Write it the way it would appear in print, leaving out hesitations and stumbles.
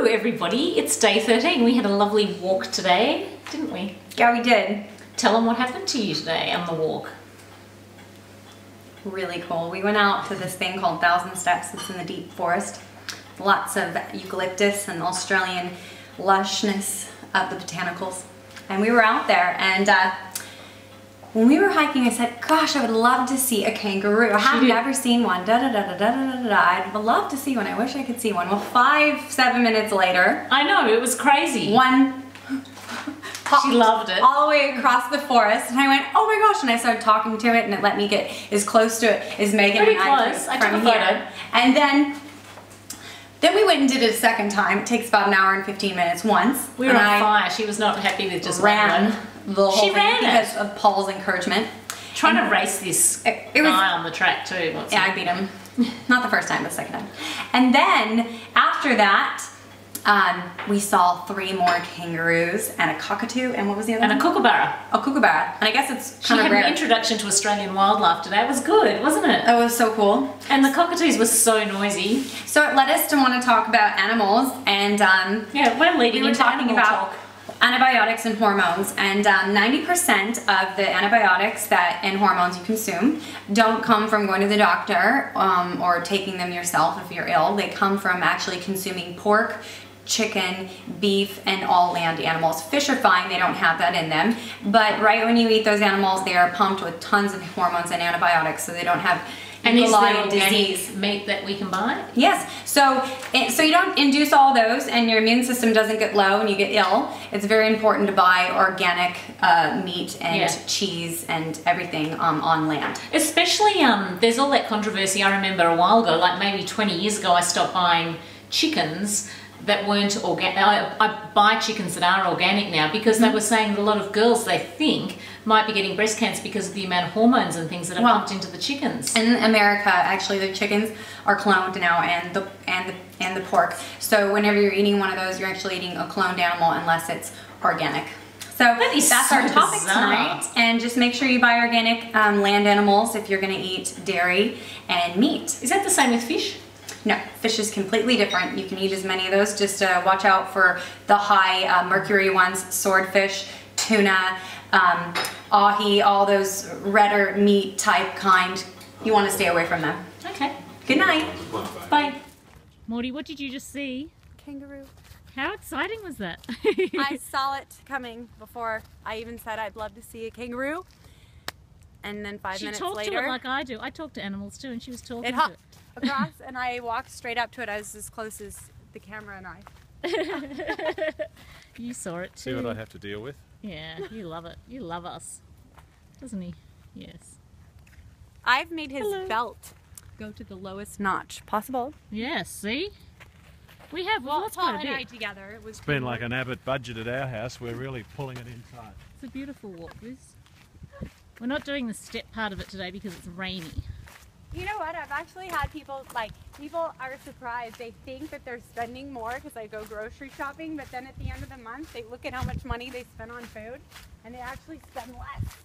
Hello everybody, it's day 13. We had a lovely walk today, didn't we? Yeah, we did. Tell them what happened to you today on the walk. Really cool. We went out to this thing called 1,000 Steps. It's in the deep forest. Lots of eucalyptus and Australian lushness of the botanicals. And we were out there, and when we were hiking, I said, gosh, I would love to see a kangaroo. I have never seen one. I'd love to see one. I wish I could see one. Well, 7 minutes later. I know, it was crazy. One popped she loved it. all the way across the forest, and I went, oh my gosh, and I started talking to it, and it let me get as close to it as Megan Pretty and I close. could I took from a photo. here. And then we went and did it a second time. It takes about an hour and 15 minutes once. We were on fire. She was not happy with just ran one. the whole thing ran because of Paul's encouragement. Trying to race this guy on the track too. Yeah, I beat him. Not the first time, but the second time. And then after that, we saw 3 more kangaroos and a cockatoo, and what was the other one? And a kookaburra. A kookaburra. And I guess it's kind of rare. She had an introduction to Australian wildlife today. It was good, wasn't it? That was so cool. And the cockatoos were so noisy. So it led us to want to talk about animals, and yeah, we're leading into talking animal about talk. Antibiotics and hormones, and 90% of the antibiotics and hormones you consume don't come from going to the doctor or taking them yourself if you're ill. They come from actually consuming pork, chicken, beef, and all land animals. Fish are fine, they don't have that in them, but right when you eat those animals, they are pumped with tons of hormones and antibiotics, so they don't have and is there disease meat that we can buy? Yes, so you don't induce all those and your immune system doesn't get low and you get ill. It's very important to buy organic meat and cheese and everything on land. Especially, there's all that controversy. I remember a while ago, like maybe 20 years ago, I stopped buying chickens that weren't organic. I buy chickens that are organic now because they were saying that a lot of girls, they think, might be getting breast cancer because of the amount of hormones and things that are pumped into the chickens. In America, actually, the chickens are cloned now, and the pork. So whenever you're eating one of those, you're actually eating a cloned animal unless it's organic. So that's our topic tonight. And just make sure you buy organic land animals if you're going to eat dairy and meat. Is that the same with fish? No, fish is completely different. You can eat as many of those. Just watch out for the high mercury ones, swordfish, tuna, ahi, all those redder meat type kind. You want to stay away from them. Okay. Good night. Bye. Maudi, what did you just see? Kangaroo. How exciting was that? I saw it coming before I even said I'd love to see a kangaroo. And then 5 minutes later... She talked to it like I do. I talk to animals too, and she was talking it to it. across, and I walked straight up to it. I was as close as the camera and I. You saw it too. See what I have to deal with? Yeah, you love it. You love us. Doesn't he? Yes. I've made his belt go to the lowest notch possible. Yes, see? We have lots Paul quite a and bit. I together. It was It's been like an Abbott budget at our house. We're really pulling it in tight. It's a beautiful walk, Liz. We're not doing the step part of it today because it's rainy. You know what? I've actually had people are surprised. They think that they're spending more because I go grocery shopping, but then at the end of the month, they look at how much money they spend on food, and they actually spend less.